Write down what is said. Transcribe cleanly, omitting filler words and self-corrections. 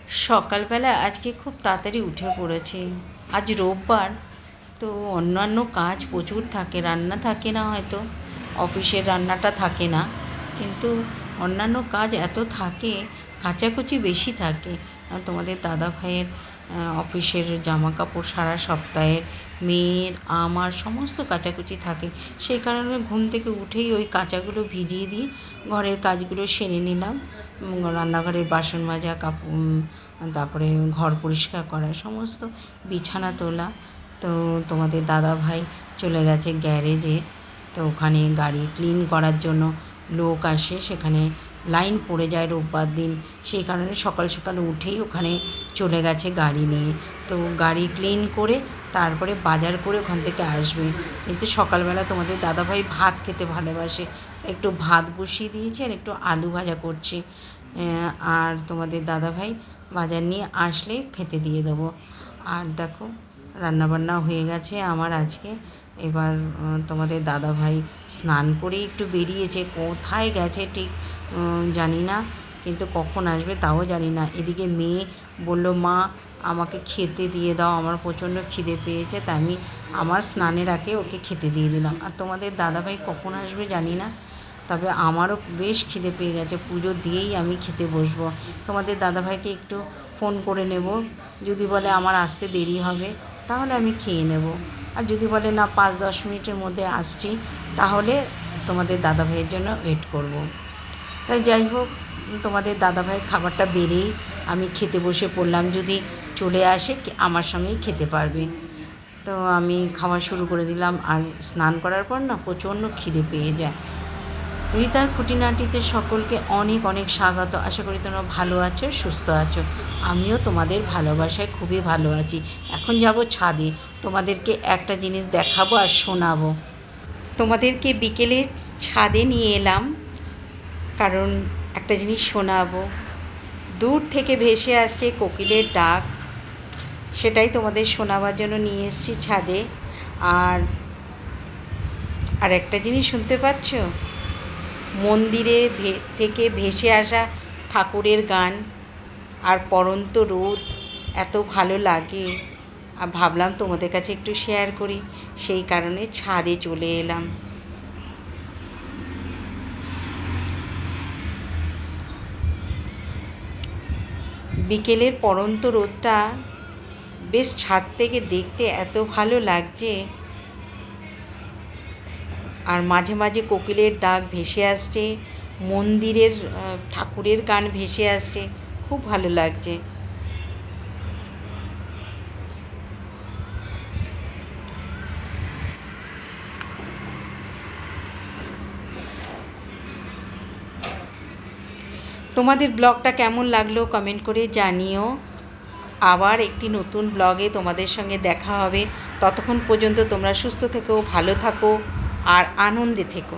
সকালবেলা আজকে খুব তাড়াতাড়ি উঠে পড়েছি। আজ রোববার, তো অন্যান্য কাজ প্রচুর থাকে, রান্না থাকে না হয়তো, অফিসের রান্নাটা থাকে না, কিন্তু অন্যান্য কাজ এত থাকে, কাচাকুচি বেশি থাকে। আর তোমাদের দাদা ভাইয়ের অফিসের জামা কাপড় সারা সপ্তাহের, মেয়ের, আমার সমস্ত কাচাকুচি থাকে। সেই কারণে ঘুম থেকে উঠেই ওই কাচাগুলো ভিজিয়ে দিয়ে ঘরের কাজগুলো সেরে নিলাম। রান্নাঘরের বাসন মাজা, কাপড়, তারপরে ঘর পরিষ্কার করা, সমস্ত বিছানা তোলা। তো তোমাদের দাদা ভাই চলে গেছে গ্যারেজে, তো ওখানে গাড়ি ক্লিন করার জন্য লোক আসে, সেখানে লাইন পড়ে যায় রোববার দিন, সেই কারণে সকাল সকাল উঠেই ওখানে চলে গেছে গাড়ি নিয়ে। তো গাড়ি ক্লিন করে তারপরে বাজার করে ওখান থেকে আসবে। কিন্তু সকালবেলা তোমাদের দাদাভাই ভাত খেতে ভালোবাসে, একটু ভাত বসিয়ে দিয়েছে আর একটু আলু ভাজা করছি। আর তোমাদের দাদাভাই বাজার নিয়ে আসলে খেতে দিয়ে দেবো। আর দেখো, রান্নাবান্না হয়ে গেছে আমার আজকে। এবার তোমাদের দাদাভাই স্নান করেই একটু বেরিয়েছে, কোথায় গেছে ঠিক জানি না, কিন্তু কখন আসবে তাও জানি না। এদিকে মেয়ে বলল, মা আমাকে খেতে দিয়ে দাও, আমার প্রচণ্ড খিদে পেয়েছে। তাই আমি আমার স্নানের আগে ওকে খেতে দিয়ে দিলাম। আর তোমাদের দাদাভাই কখন আসবে জানি না, তবে আমারও বেশ খিদে পেয়ে গেছে, পুজো দিয়েই আমি খেতে বসবো। তোমাদের দাদাভাইকে একটু ফোন করে নেব, যদি বলে আমার আসতে দেরি হবে তাহলে আমি খেয়ে নেব, আর যদি বলে না 5-10 মিনিটের মধ্যে আসছি, তাহলে তোমাদের দাদাভাইয়ের জন্য ওয়েট করব। তাই যাই হোক, তোমাদের দাদাভাইয়ের খাবারটা বেড়েই আমি খেতে বসে পড়লাম, যদি চলে আসে আমার সঙ্গেই খেতে পারবে। তো আমি খাওয়া শুরু করে দিলাম। আর স্নান করার পর না প্রচণ্ড খিদে পেয়ে যায়। রিতার খুঁটিনাটিতে সকলকে অনেক অনেক স্বাগত। আশা করি তোমরা ভালো আছো, সুস্থ আছো। আমিও তোমাদের ভালোবাসায় খুবই ভালো আছি। এখন যাব ছাদে, তোমাদেরকে একটা জিনিস দেখাবো আর শোনাবো। তোমাদেরকে বিকেলে ছাদে নিয়ে এলাম, কারণ একটা জিনিস শোনাবো। দূর থেকে ভেসে আসছে কোকিলের ডাক, সেটাই তোমাদের শোনাবার জন্য নিয়ে এসেছি ছাদে। আর আর একটা জিনিস শুনতে পাচ্ছ, মন্দিরে থেকে ভেসে আসা ঠাকুরের গান আর পড়ন্ত রোদ এত ভালো লাগে। আর ভাবলাম তোমাদের কাছে একটু শেয়ার করি, সেই কারণে ছাদে চলে এলাম। বিকেলের পড়ন্ত রোদটা বেশ ছাদ থেকে দেখতে এত ভালো লাগছে, আর মাঝে মাঝে কোকিলের ডাক ভেসে আসছে, মন্দিরের ঠাকুরের গান ভেসে আসছে, খুব ভালো লাগছে। তোমাদের ব্লগটা কেমন লাগলো কমেন্ট করে জানিও। আবার একটি নতুন ব্লগে তোমাদের সঙ্গে দেখা হবে। ততক্ষণ পর্যন্ত তোমরা সুস্থ থেকো, ভালো থাকো আর আনন্দে থেকো।